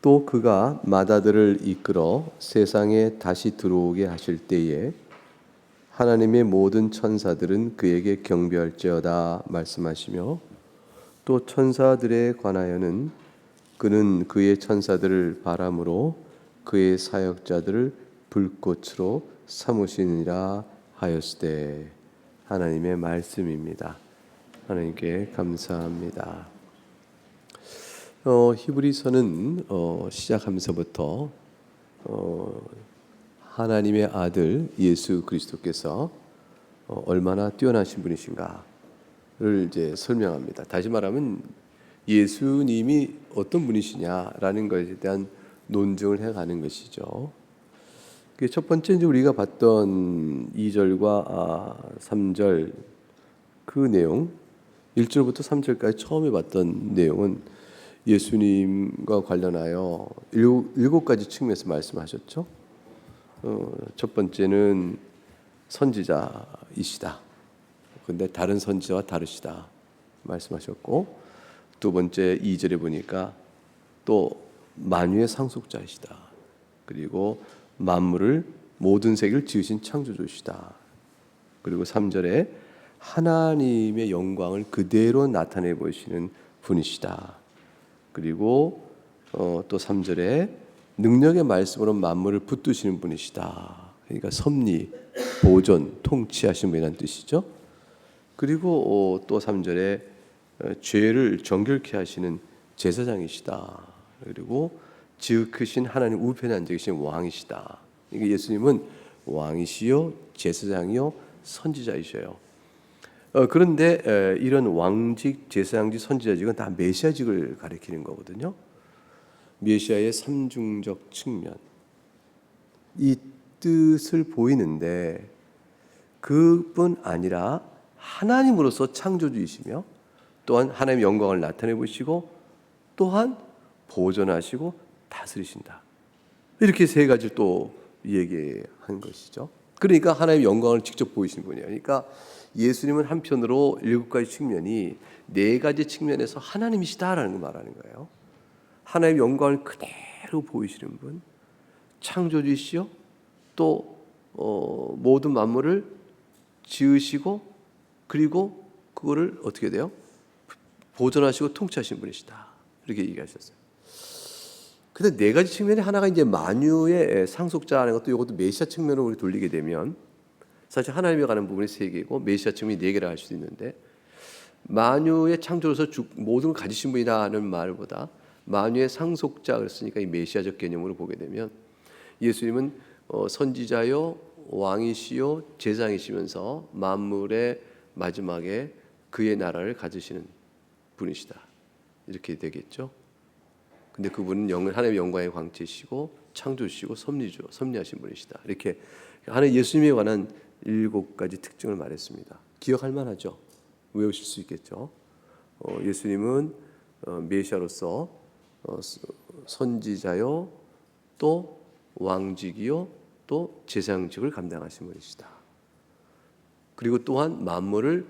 또 그가 마다들을 이끌어 세상에 다시 들어오게 하실 때에 하나님의 모든 천사들은 그에게 경배할지어다 말씀하시며, 또 천사들에 관하여는 그는 그의 천사들을 바람으로 그의 사역자들을 불꽃으로 삼으시니라 하였으되. 하나님의 말씀입니다. 하나님께 감사합니다. 히브리서는 시작하면서부터 하나님의 아들 예수 그리스도께서 얼마나 뛰어나신 분이신가를 이제 설명합니다. 다시 말하면 예수님이 어떤 분이시냐라는 것에 대한 논증을 해가는 것이죠. 첫 번째 이제 우리가 봤던 2절과 3절 그 내용, 1절부터 3절까지 처음에 봤던 내용은 예수님과 관련하여 7가지 측면에서 말씀하셨죠. 첫 번째는 선지자이시다. 근데 다른 선지자와 다르시다 말씀하셨고, 두 번째 2절에 보니까 또 만유의 상속자이시다. 그리고 만물을 모든 세계를 지으신 창조주시다. 그리고 3절에 하나님의 영광을 그대로 나타내 보이시는 분이시다. 그리고 또 3절에 능력의 말씀으로 만물을 붙드시는 분이시다. 그러니까 섭리, 보존, 통치하신 분이라는 뜻이죠. 그리고 또 3절에 죄를 정결케 하시는 제사장이시다. 그리고 지극하신 하나님 우편에 앉아 계신 왕이시다. 그러니까 예수님은 왕이시요 제사장이요 선지자이셔요. 그런데 이런 왕직, 제사장직, 선지자직은 다 메시아직을 가리키는 거거든요. 메시아의 삼중적 측면, 이 뜻을 보이는데, 그뿐 아니라 하나님으로서 창조주이시며 또한 하나님의 영광을 나타내 보시고 또한 보존하시고 다스리신다. 이렇게 세 가지를 또 얘기한 것이죠. 그러니까 하나님의 영광을 직접 보이시는 분이에요. 그러니까 예수님은 한편으로 7가지 측면이 4가지 측면에서 하나님이시다라는 걸 말하는 거예요. 하나님의 영광을 그대로 보이시는 분, 창조주이시요 또 모든 만물을 지으시고 그리고 그거를 어떻게 돼요? 보존하시고 통치하시는 분이시다. 이렇게 얘기하셨어요. 근데 4가지 측면에 하나가 이제 만유의 상속자라는 것도, 이것도 메시아 측면으로 우리 돌리게 되면 사실 하나님에 관한 부분이 3개고 메시아 측면이 4개라 할 수도 있는데, 만유의 창조로서 모든 걸 가지신 분이라는 말보다 만유의 상속자 그랬으니까 이 메시아적 개념으로 보게 되면 예수님은 선지자요 왕이시요 제사장이시면서 만물의 마지막에 그의 나라를 가지시는 분이시다. 이렇게 되겠죠. 근데 그분은 하나님의 영광의 광채시고 창조시고 섭리하신 분이시다. 이렇게 하나님 예수님에 관한 7가지 특징을 말했습니다. 기억할 만하죠? 외우실 수 있겠죠? 예수님은 메시아로서 선지자요 또 왕직이요 또 제사장직을 감당하신 분이시다. 그리고 또한 만물을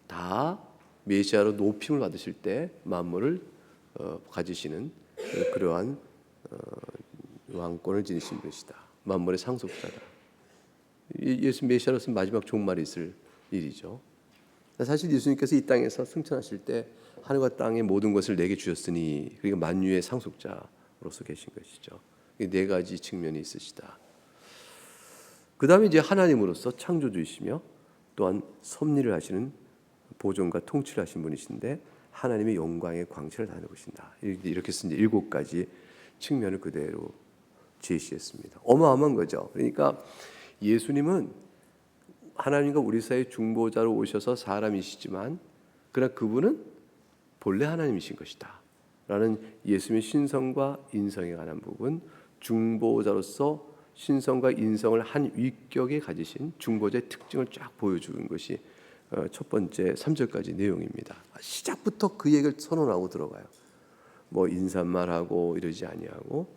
다 메시아로 높임을 받으실 때 만물을 가지시는 그러한 왕권을 지니신 분이시다. 만물의 상속자다. 예수 메시아로서 마지막 종말이 있을 일이죠. 사실 예수님께서 이 땅에서 승천하실 때 하늘과 땅의 모든 것을 내게 주셨으니, 그러니까 만유의 상속자로서 계신 것이죠. 4가지 측면이 있으시다. 그 다음에 이제 하나님으로서 창조주이시며 또한 섭리를 하시는 보존과 통치를 하신 분이신데 하나님의 영광의 광채를 나누신다. 이렇게 쓴 7가지 측면을 그대로 제시했습니다. 어마어마한 거죠. 그러니까 예수님은 하나님과 우리 사이의 중보자로 오셔서 사람이시지만 그러나 그분은 본래 하나님이신 것이다 라는 예수님의 신성과 인성에 관한 부분, 중보자로서 신성과 인성을 한 위격에 가지신 중보자의 특징을 쫙 보여주는 것이 첫 번째 3절까지 내용입니다. 시작부터 그 얘기를 선언하고 들어가요. 뭐 인사말하고 이러지 아니하고.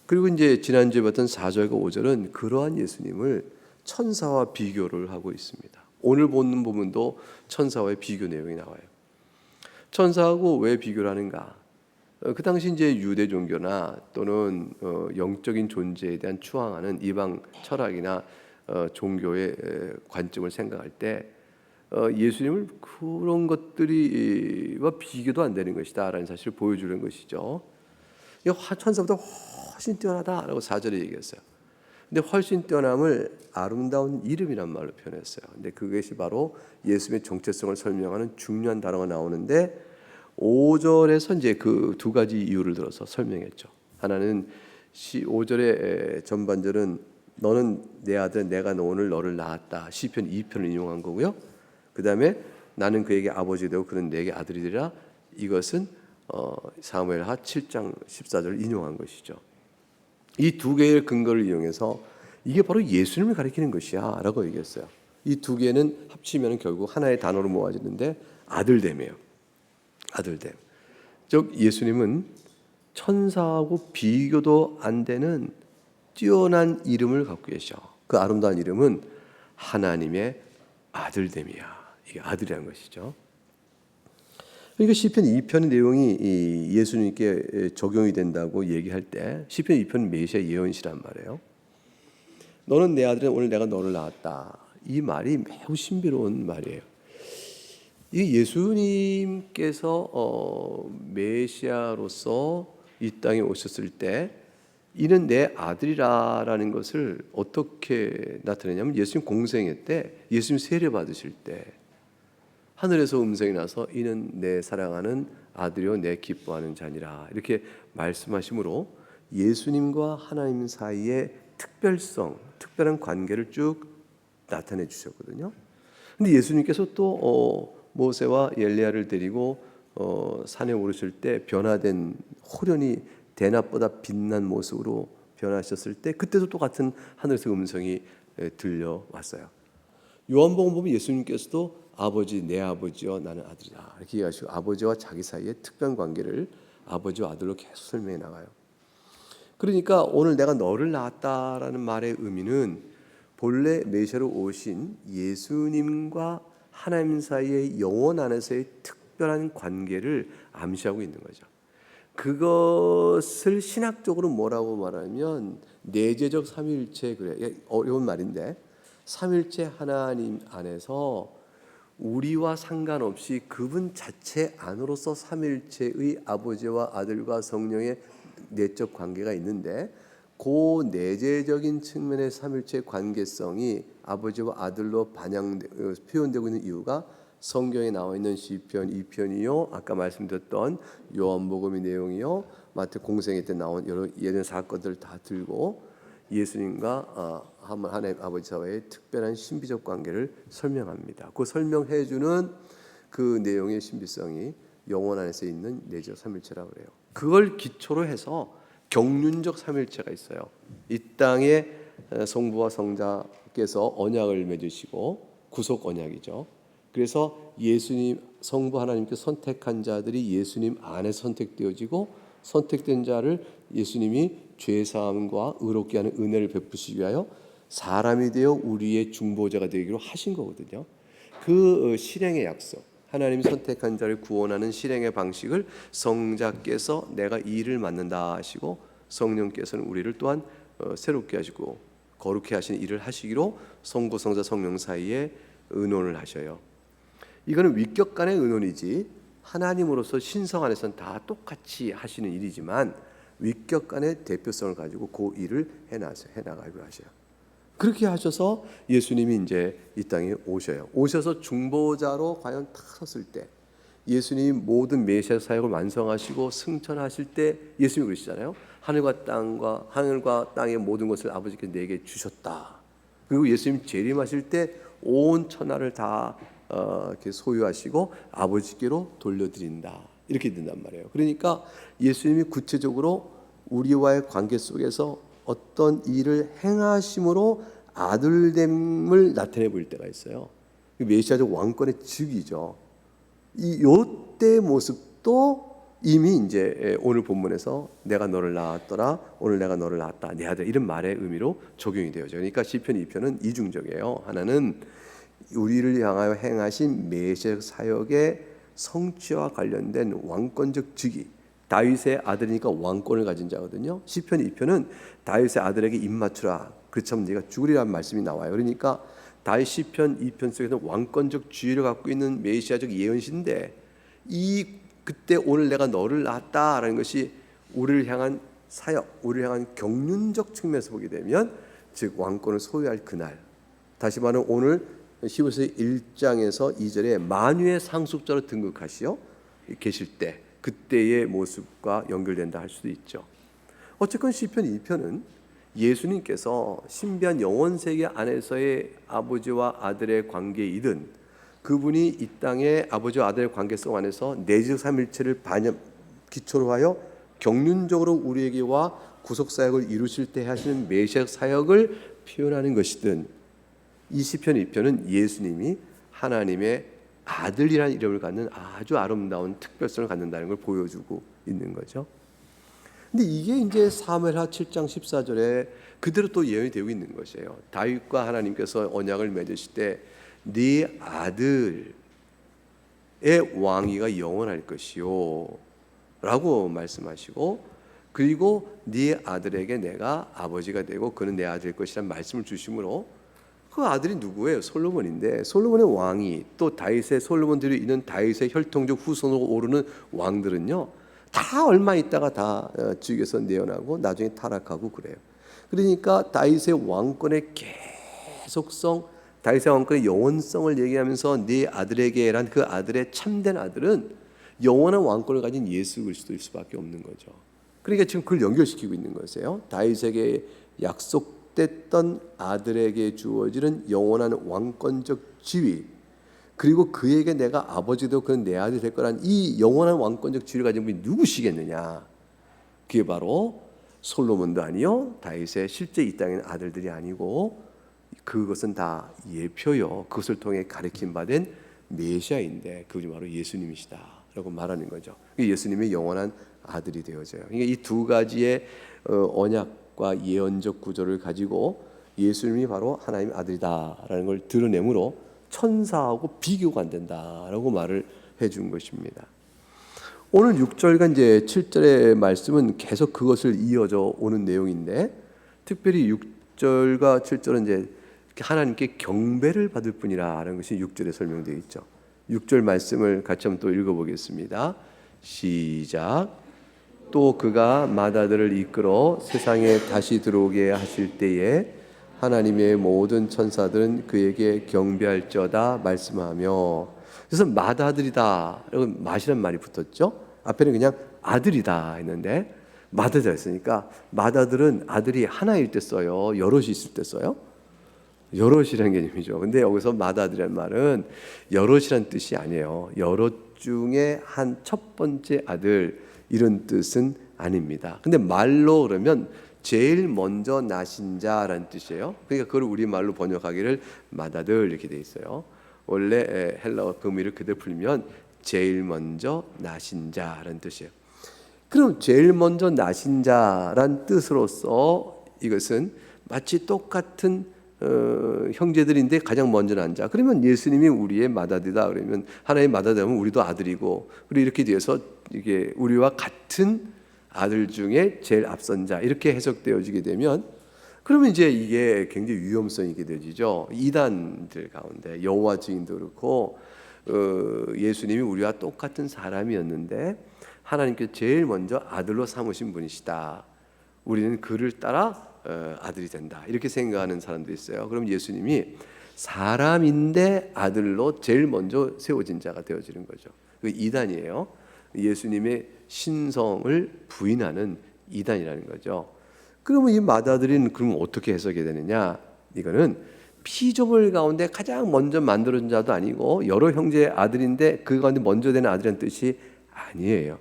그리고 이제 지난주에 봤던 4절과 5절은 그러한 예수님을 천사와 비교를 하고 있습니다. 오늘 보는 부분도 천사와의 비교 내용이 나와요. 천사하고 왜 비교를 하는가? 그 당시 이제 유대 종교나 또는 영적인 존재에 대한 추앙하는 이방 철학이나 종교의 관점을 생각할 때 예수님을 그런 것들이와 비교도 안 되는 것이다라는 사실을 보여주는 것이죠. 천사보다 훨씬 뛰어나다라고 4절에 얘기했어요. 근데 훨씬 뛰어남을 아름다운 이름이란 말로 표현했어요. 근데 그것이 바로 예수님의 정체성을 설명하는 중요한 단어가 나오는데 5절에서 이제 그 두 가지 이유를 들어서 설명했죠. 하나는 5절의 전반절은 너는 내 아들 내가 오늘 너를 낳았다. 시편 2편을 인용한 거고요. 그 다음에 나는 그에게 아버지 되고 그는 내게 아들이 되리라. 이것은 사무엘하 7장 14절을 인용한 것이죠. 이 두 개의 근거를 이용해서 이게 바로 예수님을 가리키는 것이야 라고 얘기했어요. 이 두 개는 합치면 결국 하나의 단어로 모아지는데 아들됨이에요. 아들됨. 즉 예수님은 천사하고 비교도 안 되는 뛰어난 이름을 갖고 계셔. 그 아름다운 이름은 하나님의 아들됨이야. 이게 아들이라는 것이죠. 그러니까 시편 2편의 내용이 예수님께 적용이 된다고 얘기할 때 시편 2편은 메시아 예언시란 말이에요. 너는 내 아들은 오늘 내가 너를 낳았다. 이 말이 매우 신비로운 말이에요. 이 예수님께서 메시아로서 이 땅에 오셨을 때 이는 내 아들이라는 것을 어떻게 나타내냐면 예수님 공생애 때 예수님 세례 받으실 때 하늘에서 음성이 나서 이는 내 사랑하는 아들이요 내 기뻐하는 자니라 이렇게 말씀하심으로 예수님과 하나님 사이의 특별성, 특별한 관계를 쭉 나타내 주셨거든요. 근데 예수님께서 또 모세와 엘리야를 데리고 산에 오르실 때 변화된 호련히 대낮보다 빛난 모습으로 변하셨을 때 그때도 똑같은 하늘에서 음성이 들려왔어요. 요한복음 보면 예수님께서도 아버지 내 아버지여 나는 아들이다 이렇게 얘기하시고 아버지와 자기 사이의 특별한 관계를 아버지와 아들로 계속 설명해 나가요. 그러니까 오늘 내가 너를 낳았다라는 말의 의미는 본래 메시아로 오신 예수님과 하나님 사이의 영혼 안에서의 특별한 관계를 암시하고 있는 거죠. 그것을 신학적으로 뭐라고 말하면 내재적 삼위일체 그래 어려운 말인데 삼위일체 하나님 안에서 우리와 상관없이 그분 자체 안으로서 삼위일체의 아버지와 아들과 성령의 내적 관계가 있는데 그 내재적인 측면의 삼위일체 관계성이 아버지와 아들로 표현되고 있는 이유가 성경에 나와 있는 시편 2편이요 아까 말씀드렸던 요한복음의 내용이요 마태 공생애 때 나온 여러 예전 사건들을 다 들고 예수님과 하나님 아버지와의 특별한 신비적 관계를 설명합니다. 그 설명해주는 그 내용의 신비성이 영혼 안에서 있는 내적 삼일체라고 그래요. 그걸 기초로 해서 경륜적 삼일체가 있어요. 이 땅에 성부와 성자께서 언약을 맺으시고 구속 언약이죠. 그래서 예수님 성부 하나님께 선택한 자들이 예수님 안에 선택되어지고 선택된 자를 예수님이 죄 사함과 의롭게 하는 은혜를 베푸시기 위하여 사람이 되어 우리의 중보자가 되기로 하신 거거든요. 그 실행의 약속, 하나님이 선택한 자를 구원하는 실행의 방식을 성자께서 내가 이 일을 맡는다 하시고 성령께서는 우리를 또한 새롭게 하시고 거룩해 하시는 일을 하시기로 성부, 성자, 성령 사이에 의논을 하셔요. 이거는 위격 간의 의논이지 하나님으로서 신성 안에서는 다 똑같이 하시는 일이지만 위격 간의 대표성을 가지고 그 일을 해나가기로 하셔요. 그렇게 하셔서 예수님이 이제 이 땅에 오셔요. 오셔서 중보자로 과연 탁 섰을 때 예수님이 모든 메시아 사역을 완성하시고 승천하실 때 예수님이 그러시잖아요. 하늘과 땅의 모든 것을 아버지께 내게 주셨다. 그리고 예수님 재림하실 때 온 천하를 다 이렇게 소유하시고 아버지께로 돌려드린다. 이렇게 된단 말이에요. 그러니까 예수님이 구체적으로 우리와의 관계 속에서 어떤 일을 행하심으로 아들됨을 나타내 보일 때가 있어요. 메시아적 왕권의 즉이죠. 이때 모습도 이미 이제 오늘 본문에서 내가 너를 낳았더라, 오늘 내가 너를 낳았다, 내 아들 이런 말의 의미로 적용이 되어져. 그러니까 시편 2편은 이중적이에요. 하나는 우리를 향하여 행하신 메시아 사역의 성취와 관련된 왕권적 즉위, 다윗의 아들이니까 왕권을 가진 자거든요. 시편 2편은 다윗의 아들에게 입 맞추라. 그렇다면 네가 죽으리라는 말씀이 나와요. 그러니까 다윗 시편 2편 속에서 왕권적 지위를 갖고 있는 메시아적 예언시인데 이 그때 오늘 내가 너를 낳았다라는 것이 우리를 향한 사역, 우리를 향한 경륜적 측면에서 보게 되면 즉 왕권을 소유할 그날, 다시 말하면 오늘 히브리서 1장에서 2절에 만유의 상속자로 등극하시어 계실 때 그때의 모습과 연결된다 할 수도 있죠. 어쨌건 시편 2편은 예수님께서 신비한 영원 세계 안에서의 아버지와 아들의 관계이든 그분이 이 땅의 아버지와 아들의 관계성 안에서 내적 삼일체를 기초로 하여 경륜적으로 우리에게와 구속사역을 이루실 때 하시는 메시아 사역을 표현하는 것이든 이 시편 2편은 예수님이 하나님의 아들이라는 이름을 갖는 아주 아름다운 특별성을 갖는다는 걸 보여주고 있는 거죠. 근데 이게 이제 사무엘하 7장 14절에 그대로 또 예언이 되고 있는 것이에요. 다윗과 하나님께서 언약을 맺으실 때 네 아들의 왕위가 영원할 것이요 라고 말씀하시고 그리고 네 아들에게 내가 아버지가 되고 그는 내 아들일 것이라는 말씀을 주심으로 그 아들이 누구예요? 솔로몬인데 솔로몬의 왕이 또 다윗의 솔로몬들이 있는 다윗의 혈통적 후손으로 오르는 왕들은요 다 얼마 있다가 다 지옥에서 내어나고 나중에 타락하고 그래요. 그러니까 다윗의 왕권의 계속성, 다윗의 왕권의 영원성을 얘기하면서 네 아들에게란 그 아들의 참된 아들은 영원한 왕권을 가진 예수 그리스도일 수밖에 없는 거죠. 그러니까 지금 그걸 연결시키고 있는 것이에요. 다윗에게 약속됐던 아들에게 주어지는 영원한 왕권적 지위, 그리고 그에게 내가 아버지도 그는 내 아들이 될 거란 이 영원한 왕권적 지위를 가진 분이 누구시겠느냐? 그게 바로 솔로몬도 아니요 다윗의 실제 이 땅의 아들들이 아니고 그것은 다 예표요 그것을 통해 가르침 받은 메시아인데 그분이 바로 예수님이시다라고 말하는 거죠. 예수님의 영원한 아들이 되어져요. 그러니까 이 두 가지의 언약과 예언적 구조를 가지고 예수님이 바로 하나님의 아들이다라는 걸 드러내므로 천사하고 비교가 안 된다라고 말을 해준 것입니다. 오늘 6절과 이제 7절의 말씀은 계속 그것을 이어져 오는 내용인데 특별히 6절과 7절은 이제 하나님께 경배를 받을 뿐이라는 것이 6절에 설명되어 있죠. 6절 말씀을 같이 한번 또 읽어보겠습니다. 시작. 또 그가 맏아들을 이끌어 세상에 다시 들어오게 하실 때에 하나님의 모든 천사들은 그에게 경배할지어다 말씀하며 그래서 맏아들이다 여러분 맏이란 말이 붙었죠. 앞에는 그냥 아들이다 했는데 맏아들 했으니까 맏아들은 아들이 하나일 때 써요, 여럿이 있을 때 써요? 여럿이라는 개념이죠. 근데 여기서 맏아들이라는 말은 여럿이라는 뜻이 아니에요. 여럿 중에 한 첫 번째 아들 이런 뜻은 아닙니다. 근데 말로 그러면 제일 먼저 나신 자라는 뜻이에요. 그러니까 그걸 우리말로 번역하기를 맏아들 이렇게 돼 있어요. 원래 헬라어 의미를 그대로 풀면 제일 먼저 나신 자라는 뜻이에요. 그럼 제일 먼저 나신 자란 뜻으로서 이것은 마치 똑같은 형제들인데 가장 먼저 난 자. 그러면 예수님이 우리의 맏아들이다. 그러면 하나님의 맏아들이면 우리도 아들이고, 그리고 이렇게 돼서 이게 우리와 같은 아들 중에 제일 앞선 자 이렇게 해석되어지게 되면 그러면 이제 이게 굉장히 위험성이 있게 되죠. 이단들 가운데 여호와 증인도 그렇고 예수님이 우리와 똑같은 사람이었는데 하나님께서 제일 먼저 아들로 삼으신 분이시다. 우리는 그를 따라 아들이 된다. 이렇게 생각하는 사람도 있어요. 그럼 예수님이 사람인데 아들로 제일 먼저 세워진 자가 되어지는 거죠. 그 이단이에요. 예수님의 신성을 부인하는 이단이라는 거죠. 그러면 이 맏아들은 그럼 어떻게 해석이 되느냐? 이거는 피조물 가운데 가장 먼저 만들어진 자도 아니고 여러 형제의 아들인데 그 가운데 먼저 되는 아들이라는 뜻이 아니에요.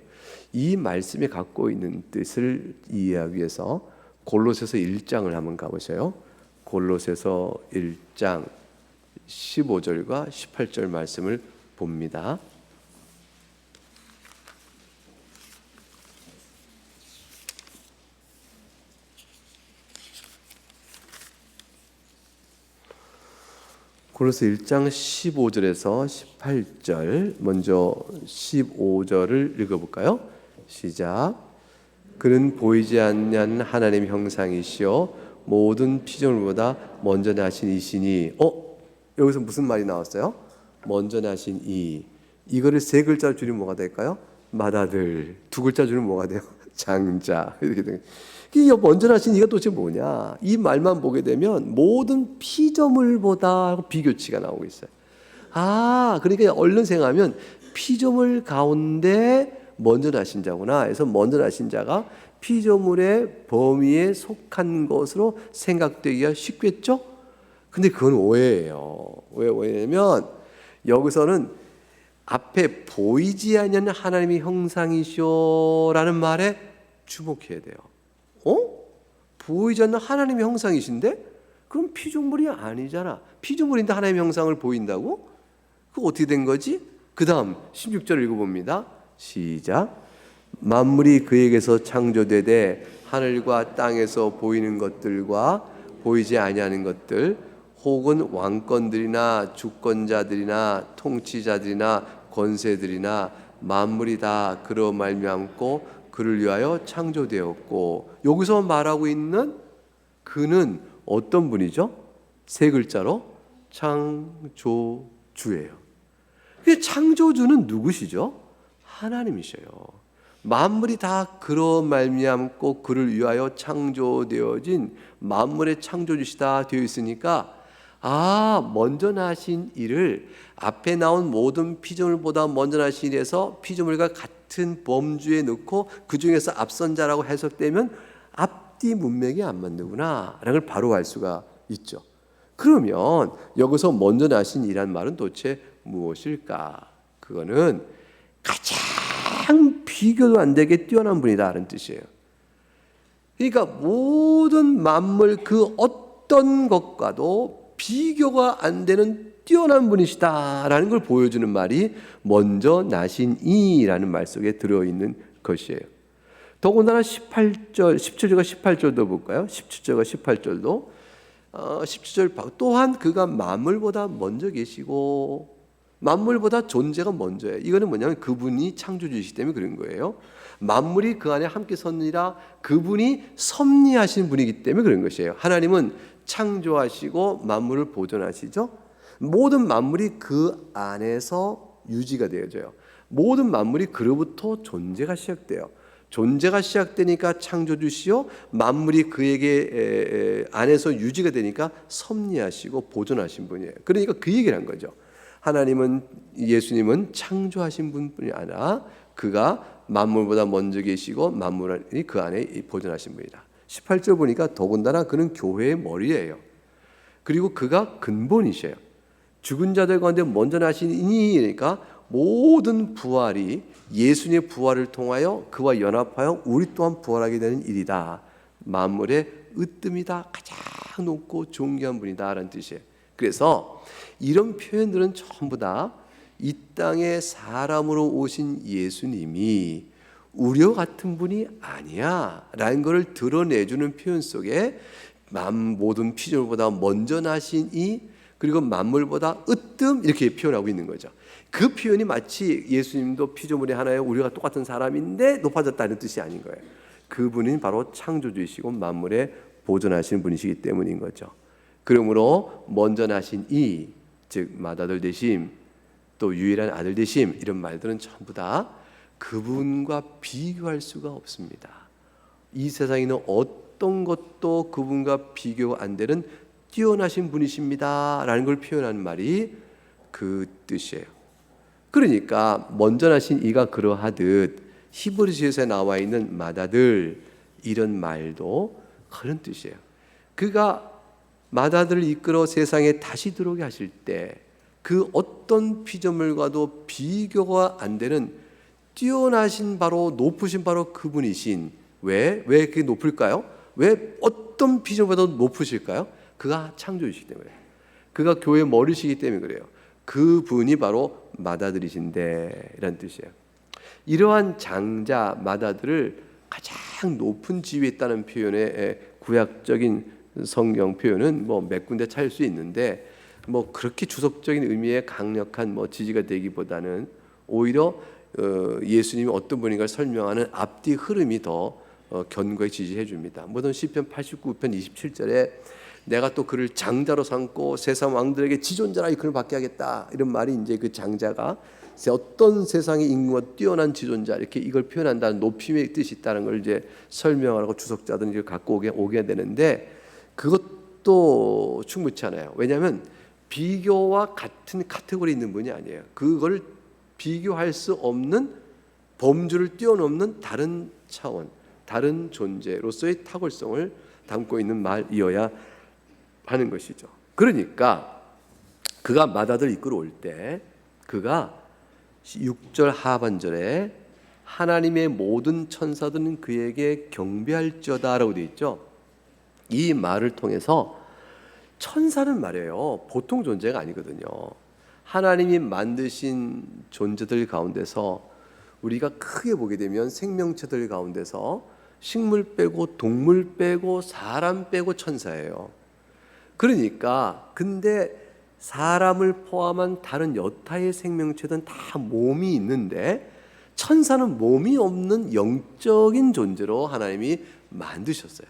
이 말씀이 갖고 있는 뜻을 이해하기 위해서 골로새서 1장을 한번 가보세요. 골로새서 1장 15절과 18절 말씀을 봅니다. 골로새 1장 15절에서 18절 먼저 15절을 읽어볼까요? 시작. 그는 보이지 않는 하나님의 형상이시요 모든 피조물보다 먼저 나신 이시니. 여기서 무슨 말이 나왔어요? 먼저 나신 이. 이거를 세 글자 줄이면 뭐가 될까요? 맏아들. 두 글자 줄이면 뭐가 돼요? 장자. 이렇게 돼요. 이 먼저 나신 이가 도대체 뭐냐? 이 말만 보게 되면 모든 피조물보다 비교치가 나오고 있어요. 그러니까 얼른 생각하면 피조물 가운데 먼저 나신 자구나. 그래서 먼저 나신 자가 피조물의 범위에 속한 것으로 생각되기가 쉽겠죠? 근데 그건 오해예요. 왜 오해냐면 여기서는 앞에 보이지 않는 하나님의 형상이시오라는 말에 주목해야 돼요. 보이지 않는 하나님의 형상이신데? 그럼 피조물이 아니잖아. 피조물인데 하나님의 형상을 보인다고? 그거 어떻게 된 거지? 그 다음 16절을 읽어봅니다. 시작. 만물이 그에게서 창조되되 하늘과 땅에서 보이는 것들과 보이지 아니하는 것들 혹은 왕권들이나 주권자들이나 통치자들이나 권세들이나 만물이 다 그로 말미암고 그를 위하여 창조되었고. 여기서 말하고 있는 그는 어떤 분이죠? 세 글자로 창조주예요. 창조주는 누구시죠? 하나님이셔요. 만물이 다 그로 말미암고 그를 위하여 창조되어진 만물의 창조주시다 되어 있으니까 먼저 나신 이를 앞에 나온 모든 피조물보다 먼저 나신 일에서 피조물과 같은 범주에 넣고 그 중에서 앞선 자라고 해석되면 앞뒤 문맥이 안 맞는구나 라는 걸 바로 알 수가 있죠. 그러면 여기서 먼저 나신 이란 말은 도대체 무엇일까? 그거는 가장 비교도 안 되게 뛰어난 분이다라는 뜻이에요. 그러니까 모든 만물 그 어떤 것과도 비교가 안 되는 뛰어난 분이시다라는 걸 보여주는 말이 먼저 나신 이라는 말 속에 들어있는 것이에요. 더군다나 17절과 18절도 볼까요? 17절과 18절도 17절 또한 그가 만물보다 먼저 계시고 만물보다 존재가 먼저예요. 이거는 뭐냐면 그분이 창조주이시기 때문에 그런 거예요. 만물이 그 안에 함께 섰느니라. 그분이 섭리하신 분이기 때문에 그런 것이에요. 하나님은 창조하시고 만물을 보존하시죠. 모든 만물이 그 안에서 유지가 되어져요. 모든 만물이 그로부터 존재가 시작돼요. 존재가 시작되니까 창조주시요 만물이 그에게 안에서 유지가 되니까 섭리하시고 보존하신 분이에요. 그러니까 그 얘기를 한 거죠. 하나님은 예수님은 창조하신 분뿐이 아니라 그가 만물보다 먼저 계시고 만물이 그 안에 보존하신 분이다. 18절 보니까 더군다나 그는 교회의 머리예요. 그리고 그가 근본이셔요. 죽은 자들 가운데 먼저 나신 이니까 모든 부활이 예수님의 부활을 통하여 그와 연합하여 우리 또한 부활하게 되는 일이다. 만물의 으뜸이다. 가장 높고 존귀한 분이다 라는 뜻이에요. 그래서 이런 표현들은 전부 다 이 땅에 사람으로 오신 예수님이 우리와 같은 분이 아니야 라는 것을 드러내주는 표현 속에 모든 피조물보다 먼저 나신 이 그리고 만물보다 으뜸 이렇게 표현하고 있는 거죠. 그 표현이 마치 예수님도 피조물의 하나에 우리가 똑같은 사람인데 높아졌다는 뜻이 아닌 거예요. 그분은 바로 창조주이시고 만물에 보존하시는 분이시기 때문인 거죠. 그러므로 먼저 나신 이, 즉 맏아들 되심, 또 유일한 아들 되심 이런 말들은 전부 다 그분과 비교할 수가 없습니다. 이 세상에 있는 어떤 것도 그분과 비교 안 되는 뛰어나신 분이십니다 라는 걸 표현하는 말이 그 뜻이에요. 그러니까 먼저 나신 이가 그러하듯 히브리서에 나와 있는 맏아들 이런 말도 그런 뜻이에요. 그가 맏아들을 이끌어 세상에 다시 들어오게 하실 때 그 어떤 피조물과도 비교가 안 되는 뛰어나신 바로 높으신 바로 그분이신 왜 그게 높을까요? 왜 어떤 피조물보다도 높으실까요? 그가 창조주시기 때문에 그가 교회의 머리시기 때문에 그래요. 그분이 바로 맏아들이신데 이란 뜻이에요. 이러한 장자 맏아들을 가장 높은 지위에 있다는 표현의 구약적인 성경 표현은 몇 군데 찾을 수 있는데 그렇게 주석적인 의미의 강력한 지지가 되기보다는 오히려 예수님이 어떤 분인가를 설명하는 앞뒤 흐름이 더 견고히 지지해 줍니다. 뭐든 시편 89편 27절에 내가 또 그를 장자로 삼고 세상 왕들에게 지존자라 이름을 받게 하겠다, 이런 말이 이제 그 장자가 어떤 세상의 인구가 뛰어난 지존자, 이렇게 이걸 표현한다는 높임의 뜻이 있다는 걸 이제 설명하고 주석자들은 이걸 갖고 오게 되는데, 그것도 충분치 않아요. 왜냐하면 비교와 같은 카테고리에 있는 분이 아니에요. 그걸 비교할 수 없는, 범주를 뛰어넘는 다른 차원, 다른 존재로서의 탁월성을 담고 있는 말이어야 하는 것이죠. 그러니까 그가 맏아들 이끌어올 때 그가 6절 하반절에 하나님의 모든 천사들은 그에게 경배할지어다라고 되어 있죠. 이 말을 통해서 천사는 말이에요, 보통 존재가 아니거든요. 하나님이 만드신 존재들 가운데서 우리가 크게 보게 되면 생명체들 가운데서 식물 빼고 동물 빼고 사람 빼고 천사예요. 그러니까 근데 사람을 포함한 다른 여타의 생명체들은 다 몸이 있는데 천사는 몸이 없는 영적인 존재로 하나님이 만드셨어요.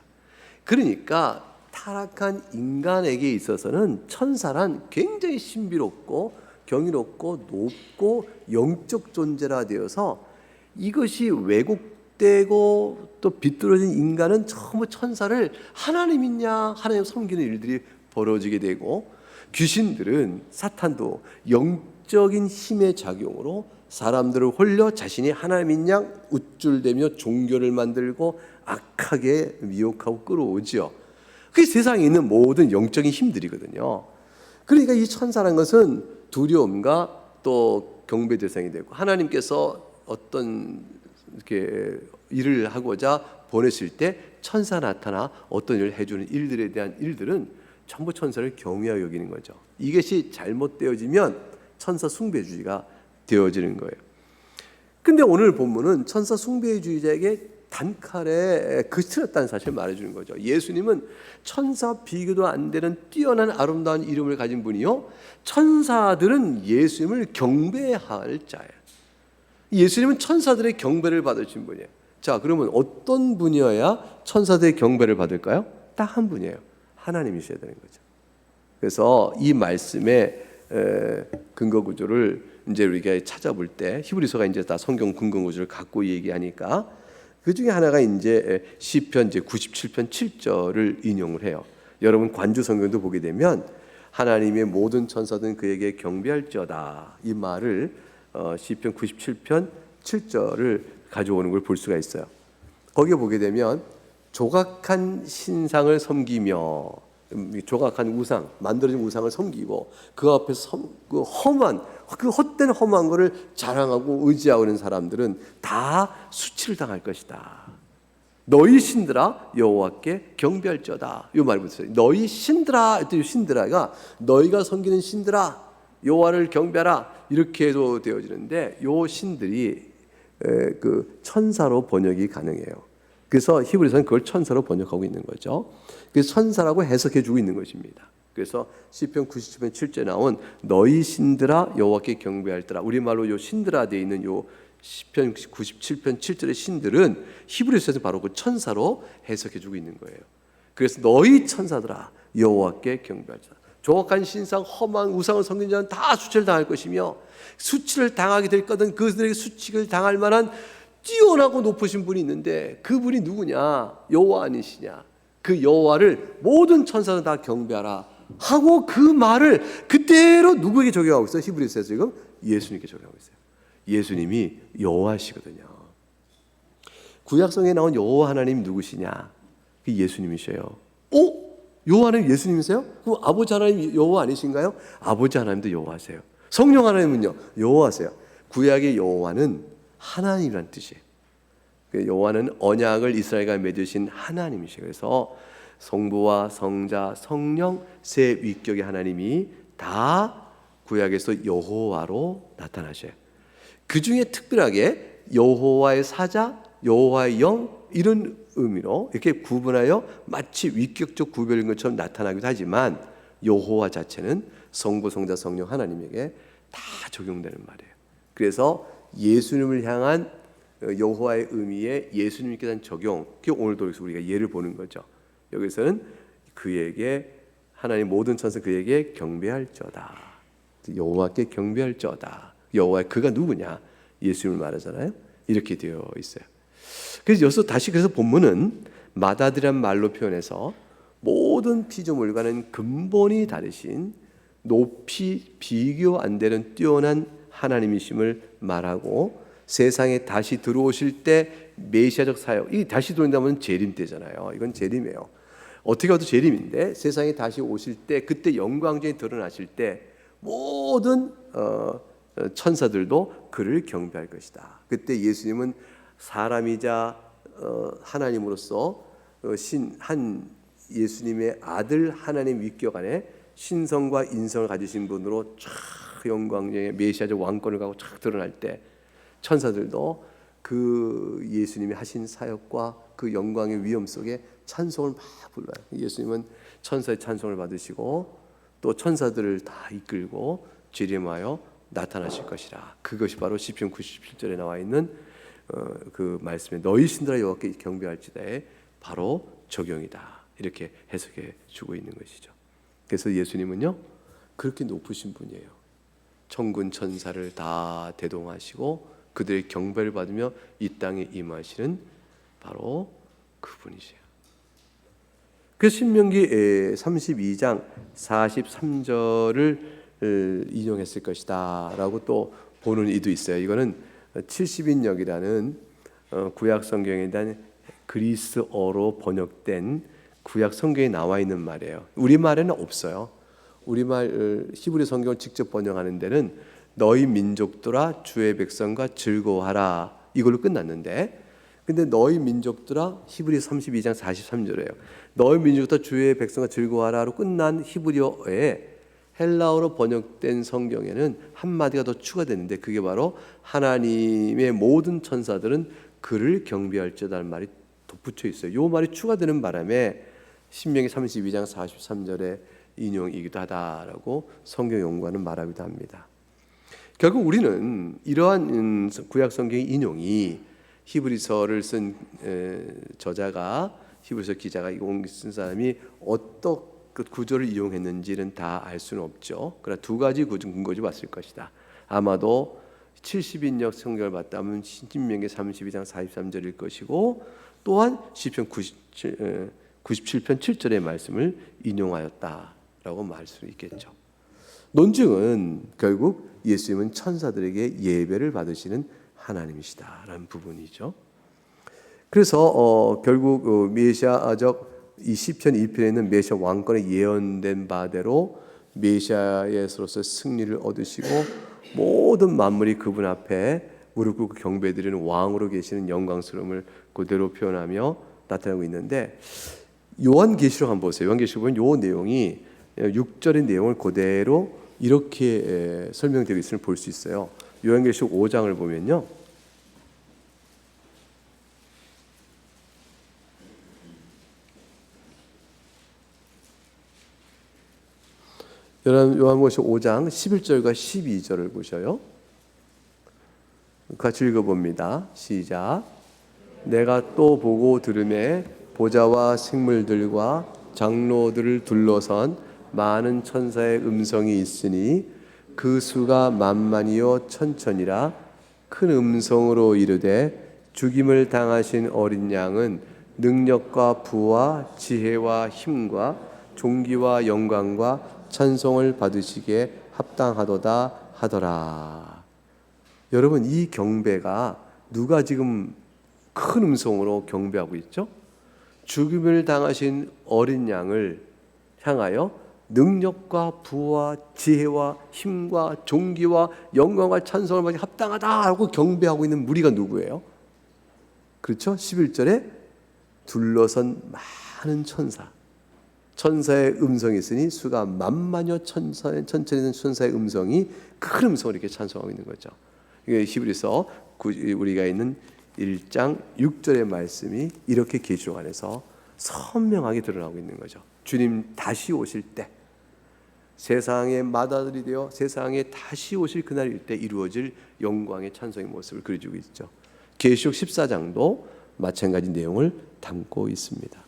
그러니까 타락한 인간에게 있어서는 천사란 굉장히 신비롭고 경이롭고 높고 영적 존재라 되어서 이것이 왜곡되고 또 비뚤어진 인간은 전부 천사를 하나님이냐 하나님 섬기는 일들이 벌어지게 되고, 귀신들은 사탄도 영적인 힘의 작용으로 사람들을 홀려 자신이 하나님인 양 우쭐대며 종교를 만들고 악하게 미혹하고 끌어오지요. 그게 세상에 있는 모든 영적인 힘들이거든요. 그러니까 이 천사라는 것은 두려움과 또 경배 대상이 되고, 하나님께서 어떤 이렇게 일을 하고자 보내실 때 천사 나타나 어떤 일을 해주는 일들에 대한 일들은 전부 천사를 경외하여 여기는 거죠. 이것이 잘못되어지면 천사 숭배주의가 되어지는 거예요. 근데 오늘 본문은 천사 숭배주의자에게 단칼에 그치렸다는 사실을 말해주는 거죠. 예수님은 천사 비교도 안 되는 뛰어난 아름다운 이름을 가진 분이요, 천사들은 예수님을 경배할 자예요. 예수님은 천사들의 경배를 받으신 분이에요. 자, 그러면 어떤 분이어야 천사들의 경배를 받을까요? 딱 한 분이에요. 하나님이셔야 되는 거죠. 그래서 이 말씀의 근거 구조를 이제 우리가 찾아볼 때, 히브리서가 이제 다 성경 근거 구조를 갖고 얘기하니까 그 중에 하나가 이제 시편 이제 97편 7절을 인용을 해요. 여러분 관주 성경도 보게 되면 하나님의 모든 천사들은 그에게 경배할지어다, 이 말을 시편 97편 7절을 가져오는 걸 볼 수가 있어요. 거기에 보게 되면 조각한 신상을 섬기며, 조각한 우상, 만들어진 우상을 섬기고 그 앞에서 그 험한, 그 헛된 험한 거를 자랑하고 의지하고 있는 사람들은 다 수치를 당할 것이다. 너희 신들아 여호와께 경배할지어다, 이 말을 붙여요. 너희 신들아, 신들아가 너희가 섬기는 신들아 여호와를 경배하라, 이렇게 해도 되어지는데, 요 신들이 그 천사로 번역이 가능해요. 그래서 히브리서는 그걸 천사로 번역하고 있는 거죠. 그래서 천사라고 해석해주고 있는 것입니다. 그래서 시편 97편 7절에 나온 너희 신들아 여호와께 경배할지어다, 우리말로 요 신들아 되어 있는 요 시편 97편 7절의 신들은 히브리서에서 바로 그 천사로 해석해주고 있는 거예요. 그래서 너희 천사들아 여호와께 경배할지어다. 조각한 신상, 험한 우상을 섬기는 자는 다 수치를 당할 것이며, 수치를 당하게 될 거든 그들에게 수치를 당할 만한 뛰어나고 높으신 분이 있는데, 그분이 누구냐? 여호와 아니시냐? 그 여호와를 모든 천사들 다 경배하라 하고 그 말을 그대로 누구에게 적용하고 있어요? 히브리서에서 지금 예수님께 적용하고 있어요. 예수님이 여호와시거든요. 구약성에 나온 여호와 하나님 누구시냐? 그 예수님이셔요. 여호와 하나님 예수님이세요? 그럼 아버지 하나님 여호와 아니신가요? 아버지 하나님도 여호와세요. 성령 하나님은요 여호와세요. 구약의 여호와는 하나님이란 뜻이에요. 여호와는 언약을 이스라엘과 맺으신 하나님이시에요. 그래서 성부와 성자 성령 세 위격의 하나님이 다 구약에서 여호와로 나타나셔요. 그 중에 특별하게 여호와의 사자, 여호와의 영, 이런 의미로 이렇게 구분하여 마치 위격적 구별인 것처럼 나타나기도 하지만, 여호와 자체는 성부, 성자, 성령 하나님에게 다 적용되는 말이에요. 그래서 예수님을 향한 여호와의 의미에 예수님께 대한 적용, 그게 오늘도 여기서 우리가 예를 보는 거죠. 여기서는 그에게 하나님 모든 천사 그에게 경배할저다. 여호와께 경배할저다. 여호와 그가 누구냐? 예수님을 말하잖아요. 이렇게 되어 있어요. 그래서 여기서 다시 그래서 본문은 마다드란 말로 표현해서 모든 피조물과는 근본이 다르신 높이 비교 안 되는 뛰어난 하나님이심을 말하고 세상에 다시 들어오실 때 메시아적 사역, 이 다시 들어온다면 재림 때잖아요. 이건 재림이에요. 어떻게 봐도 재림인데 세상에 다시 오실 때 그때 영광전이 드러나실 때 모든 천사들도 그를 경배할 것이다. 그때 예수님은 사람이자 하나님으로서 한 예수님의 아들 하나님 위격 안에 신성과 인성을 가지신 분으로 쫙 영광의 메시아적 왕권을 가고 쫙 드러날 때 천사들도 그 예수님이 하신 사역과 그 영광의 위엄 속에 찬송을 막 불러요. 예수님은 천사의 찬송을 받으시고 또 천사들을 다 이끌고 재림하여 나타나실 것이라. 그것이 바로 시편 97절에 나와 있는 그 말씀에 너희 신들아 여호와께 경배할지다에 바로 적용이다. 이렇게 해석해 주고 있는 것이죠. 그래서 예수님은요 그렇게 높으신 분이에요. 천군 천사를 다 대동하시고 그들의 경배를 받으며 이 땅에 임하시는 바로 그분이세요. 그래서 신명기 32장 43절을 인용했을 것이다 라고 또 보는 이도 있어요. 이거는 70인역이라는 구약 성경에 대한 그리스어로 번역된 구약 성경에 나와 있는 말이에요. 우리말에는 없어요. 우리말 히브리 성경을 직접 번역하는 데는 너희 민족들아 주의 백성과 즐거워하라 이걸로 끝났는데, 근데 너희 민족들아 히브리 32장 43절이에요. 너희 민족들아 주의 백성과 즐거워하라로 끝난 히브리어에 헬라어로 번역된 성경에는 한마디가 더 추가됐는데 그게 바로 하나님의 모든 천사들은 그를 경배할지어다는 말이 덧붙여 있어요. 이 말이 추가되는 바람에 신명기 32장 43절의 인용이기도 하다라고 성경 연구가는 말하기도 합니다. 결국 우리는 이러한 구약 성경의 인용이 히브리서를 쓴 저자가 히브리서 기자가 쓴 사람이 어떤 그 구조를 이용했는지는 다 알 수는 없죠. 그러나 두 가지 근거를 봤을 것이다. 아마도 70인역 성경을 봤다면 신명기 32장 43절일 것이고 또한 시편 97편 7절의 말씀을 인용하였다라고 말할 수 있겠죠. 논증은 결국 예수님은 천사들에게 예배를 받으시는 하나님이시다라는 부분이죠. 그래서 결국 메시아적 이 시편 2편에는 메시아 왕권에 예언된 바대로 메시아에서로서 승리를 얻으시고 모든 만물이 그분 앞에 무릎 꿇고 경배드리는 왕으로 계시는 영광스러움을 그대로 표현하며 나타나고 있는데, 요한계시록 한번 보세요. 요한계시록 보면 요 내용이 6절의 내용을 그대로 이렇게 설명되어 있음을 볼 수 있어요. 요한계시록 5장을 보면요, 요한계시록 5장 11절과 12절을 보셔요. 같이 읽어봅니다. 시작. 내가 또 보고 들으매 보좌와 생물들과 장로들을 둘러선 많은 천사의 음성이 있으니 그 수가 만만이요 천천이라. 큰 음성으로 이르되 죽임을 당하신 어린 양은 능력과 부와 지혜와 힘과 존귀와 영광과 찬송을 받으시기에 합당하도다 하더라. 여러분, 이 경배가 누가 지금 큰 음성으로 경배하고 있죠? 죽임을 당하신 어린 양을 향하여 능력과 부와 지혜와 힘과 존귀와 영광과 찬송을 받기 합당하다고 경배하고 있는 무리가 누구예요? 그렇죠? 11절에 둘러선 많은 천사의 음성이 있으니 수가 만만여 천천히 있는 천사의 음성이 큰 음성으로 이렇게 찬송하고 있는 거죠. 이게 히브리서 우리가 있는 1장 6절의 말씀이 이렇게 계시록 안에서 선명하게 드러나고 있는 거죠. 주님 다시 오실 때 세상의 맏아들이 되어 세상에 다시 오실 그날일 때 이루어질 영광의 찬송의 모습을 그려주고 있죠. 계시록 14장도 마찬가지 내용을 담고 있습니다.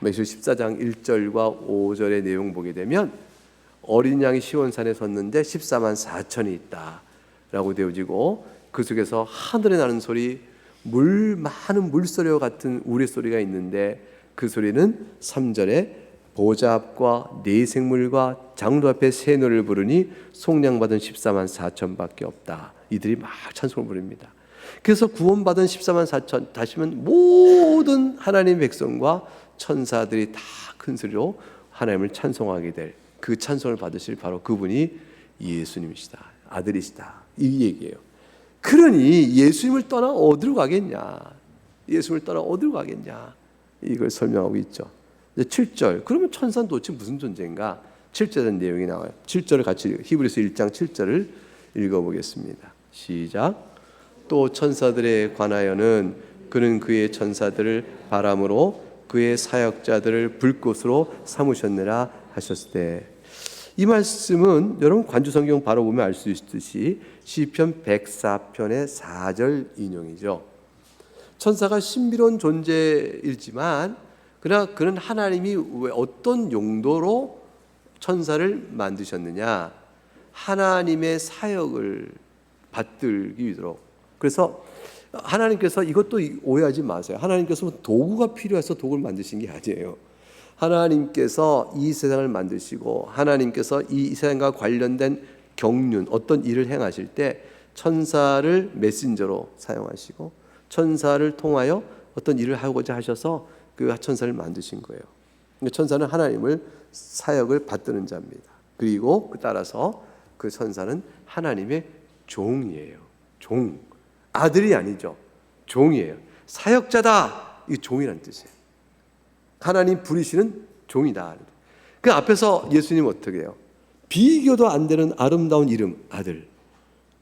계시록 14장 1절과 5절의 내용 보게 되면 어린 양이 시온산에 섰는데 14만 4천이 있다라고 되어지고, 그 속에서 하늘에 나는 소리, 많은 물소리와 같은 우레소리가 있는데, 그 소리는 3절에 보좌 앞과 네 생물과 장로 앞에 새 노래를 부르니 속량받은 14만 4천밖에 없다. 이들이 막 찬송을 부릅니다. 그래서 구원받은 14만 4천, 다시면 모든 하나님 백성과 천사들이 다 큰 소리로 하나님을 찬송하게 될 그 찬송을 받으실 바로 그분이 예수님이시다, 아들이시다, 이 얘기예요. 그러니 예수님을 떠나 어디로 가겠냐, 예수님을 떠나 어디로 가겠냐, 이걸 설명하고 있죠. 7절, 그러면 천사는 도대체 무슨 존재인가? 7절의 내용이 나와요. 7절을 같이 히브리서 1장 7절을 읽어보겠습니다. 시작. 또 천사들에 관하여는 그는 그의 천사들을 바람으로 그의 사역자들을 불꽃으로 삼으셨느라 하셨을 때, 이 말씀은 여러분 관주성경 바로 보면 알 수 있듯이 시편 104편의 4절 인용이죠. 천사가 신비로운 존재이지만 그러나 그는 하나님이 왜 어떤 용도로 천사를 만드셨느냐, 하나님의 사역을 받들기 위해서. 그래서 하나님께서, 이것도 오해하지 마세요. 하나님께서 도구가 필요해서 도구를 만드신 게 아니에요. 하나님께서 이 세상을 만드시고 하나님께서 이 세상과 관련된 경륜, 어떤 일을 행하실 때 천사를 메신저로 사용하시고 천사를 통하여 어떤 일을 하고자 하셔서 그 천사를 만드신 거예요. 천사는 하나님을 사역을 받드는 자입니다. 그리고 따라서 그 천사는 하나님의 종이에요. 종, 아들이 아니죠. 종이에요. 사역자다, 이 종이라는 뜻이에요. 하나님 부리시는 종이다. 그 앞에서 예수님 어떻게 해요? 비교도 안 되는 아름다운 이름, 아들.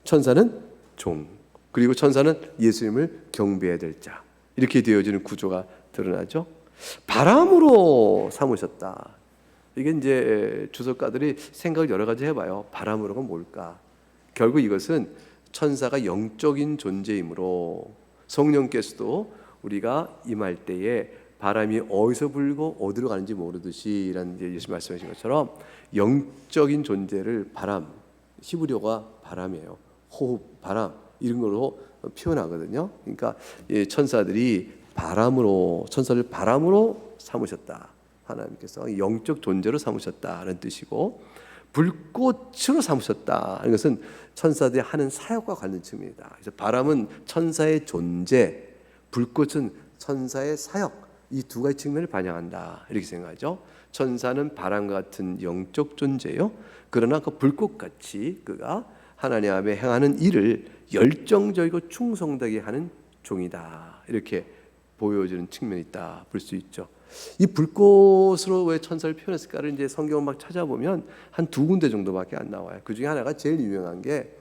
천사는 종, 그리고 천사는 예수님을 경배해야 될 자. 이렇게 되어지는 구조가 드러나죠. 바람으로 삼으셨다. 이게 이제 주석가들이 생각을 여러 가지 해봐요. 바람으로가 뭘까? 결국 이것은 천사가 영적인 존재이므로 성령께서도 우리가 임할 때에 바람이 어디서 불고 어디로 가는지 모르듯이, 이런 예수 말씀하신 것처럼 영적인 존재를 바람, 히브리어가 바람이에요. 호흡, 바람, 이런 걸로 표현하거든요. 그러니까 천사들이 천사를 바람으로 삼으셨다. 하나님께서 영적 존재로 삼으셨다는 뜻이고, 불꽃으로 삼으셨다. 이것은 천사들이 하는 사역과 관련 측면이다. 그래서 바람은 천사의 존재, 불꽃은 천사의 사역, 이 두 가지 측면을 반영한다. 이렇게 생각하죠. 천사는 바람과 같은 영적 존재요. 그러나 그 불꽃같이 그가 하나님 앞에 행하는 일을 열정적이고 충성되게 하는 종이다. 이렇게 보여지는 측면이 있다. 볼 수 있죠. 이 불꽃으로 왜 천사를 표현했을까를 이제 성경을 막 찾아보면 한 두 군데 정도밖에 안 나와요. 그 중에 하나가 제일 유명한 게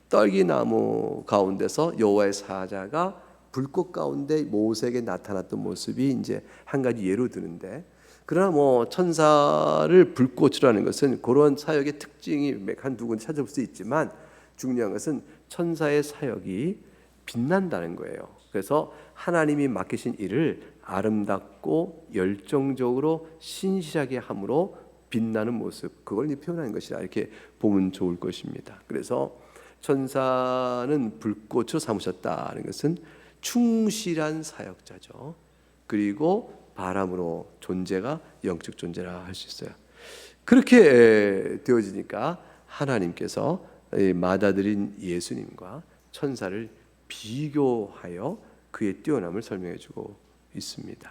떨기나무 가운데서 여호와의 사자가 불꽃 가운데 모세에게 나타났던 모습이 이제 한 가지 예로 드는데, 그러나 뭐 천사를 불꽃으로 하는 것은 그런 사역의 특징이 한 두 군데 찾아볼 수 있지만, 중요한 것은 천사의 사역이 빛난다는 거예요. 그래서 하나님이 맡기신 일을 아름답고 열정적으로 신실하게 함으로 빛나는 모습, 그걸 표현하는 것이다. 이렇게 보면 좋을 것입니다. 그래서 천사는 불꽃으로 삼으셨다는 것은 충실한 사역자죠. 그리고 바람으로 존재가 영적 존재라 할 수 있어요. 그렇게 되어지니까 하나님께서 맏아들인 예수님과 천사를 비교하여 그의 뛰어남을 설명해주고 있습니다.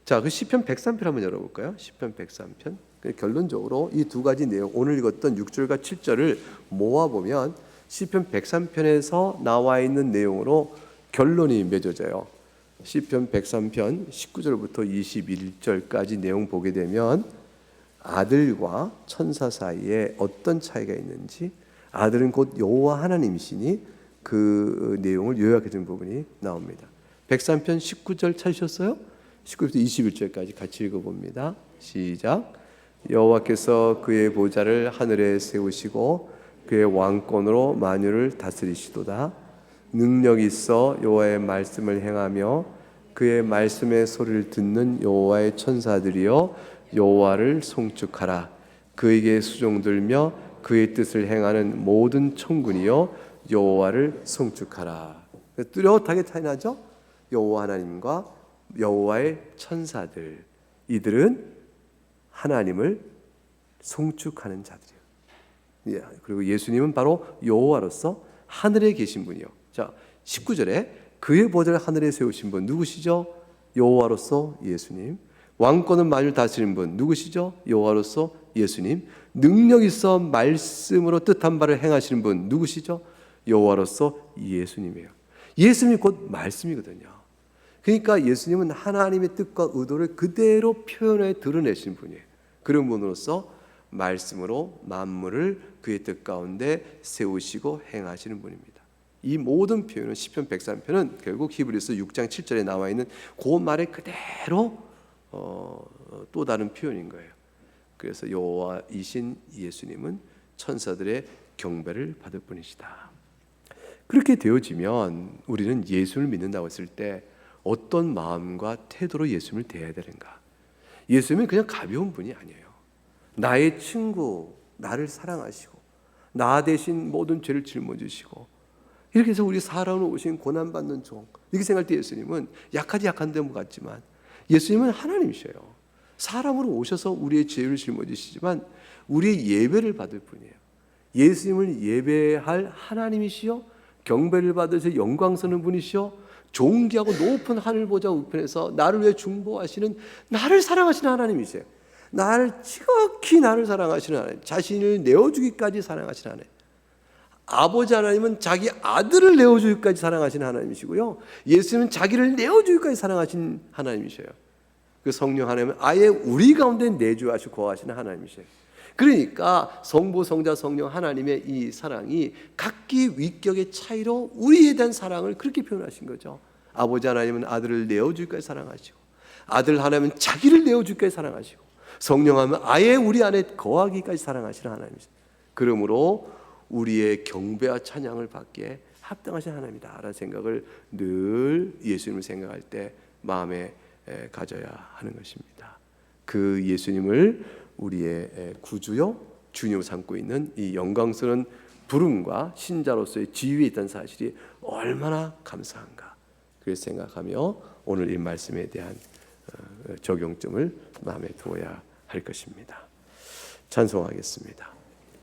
자, 그 시편 103편 한번 열어볼까요? 시편 103편. 결론적으로 이 두 가지 내용, 오늘 읽었던 6절과 7절을 모아보면 시편 103편에서 나와 있는 내용으로 결론이 맺어져요. 시편 103편 19절부터 21절까지 내용 보게 되면 아들과 천사 사이에 어떤 차이가 있는지, 아들은 곧 여호와 하나님이시니 그 내용을 요약해 준 부분이 나옵니다. 103편 19절 찾으셨어요? 19절부터 21절까지 같이 읽어봅니다. 시작. 여호와께서 그의 보좌를 하늘에 세우시고 그의 왕권으로 만유를 다스리시도다. 능력 있어 여호와의 말씀을 행하며 그의 말씀의 소리를 듣는 여호와의 천사들이여 여호와를 송축하라. 그에게 수종들며 그의 뜻을 행하는 모든 천군이여 여호와를 송축하라. 뚜렷하게 차이나죠? 여호와 하나님과 여호와의 천사들, 이들은 하나님을 송축하는 자들이에요. 그리고 예수님은 바로 여호와로서 하늘에 계신 분이요. 자, 19절에 그의 보좌를 하늘에 세우신 분 누구시죠? 여호와로서 예수님. 왕권은 만유를 다스리는 분 누구시죠? 여호와로서 예수님. 능력 있어 말씀으로 뜻한 바를 행하시는 분 누구시죠? 여호와로서 예수님이에요. 예수님이 곧 말씀이거든요. 그러니까 예수님은 하나님의 뜻과 의도를 그대로 표현해 드러내신 분이에요. 그런 분으로서 말씀으로 만물을 그의 뜻 가운데 세우시고 행하시는 분입니다. 이 모든 표현은 시편 103편은 결국 히브리서 6장 7절에 나와 있는 그 말의 그대로 또 다른 표현인 거예요. 그래서 여호와이신 예수님은 천사들의 경배를 받을 분이시다. 그렇게 되어지면 우리는 예수를 믿는다고 했을 때 어떤 마음과 태도로 예수님을 대해야 되는가? 예수님은 그냥 가벼운 분이 아니에요. 나의 친구, 나를 사랑하시고 나 대신 모든 죄를 짊어지시고 이렇게 해서 우리 사람으로 오신 고난받는 종, 이렇게 생각할 때 예수님은 약한 데 같지만 예수님은 하나님이셔요. 사람으로 오셔서 우리의 죄를 짊어지시지만 우리의 예배를 받을 분이에요. 예수님을 예배할 하나님이시요, 경배를 받으실 영광스러운 분이시요, 존귀하고 높은 하늘 보좌 우편에서 나를 위해 중보하시는, 나를 사랑하시는 하나님이세요. 나를 지극히 나를 사랑하시는 하나님, 자신을 내어주기까지 사랑하시는 하나님. 아버지 하나님은 자기 아들을 내어주기까지 사랑하시는 하나님이시고요, 예수님은 자기를 내어주기까지 사랑하신 하나님이셔요. 그 성령 하나님은 아예 우리 가운데 내주하시고 거하시는 하나님이셔요. 그러니까 성부, 성자, 성령 하나님의 이 사랑이 각기 위격의 차이로 우리에 대한 사랑을 그렇게 표현하신 거죠. 아버지 하나님은 아들을 내어주기까지 사랑하시고, 아들 하나님은 자기를 내어주기까지 사랑하시고, 성령 하나님은 아예 우리 안에 거하기까지 사랑하시는 하나님이죠. 그러므로 우리의 경배와 찬양을 받기에 합당하신 하나님이다 라는 생각을 늘 예수님을 생각할 때 마음에 가져야 하는 것입니다. 그 예수님을 우리의 구주요 주님으로 삼고 있는 이 영광스러운 부름과 신자로서의 지위에 있다는 사실이 얼마나 감사한가, 그래서 생각하며 오늘 이 말씀에 대한 적용점을 마음에 두어야 할 것입니다. 찬송하겠습니다.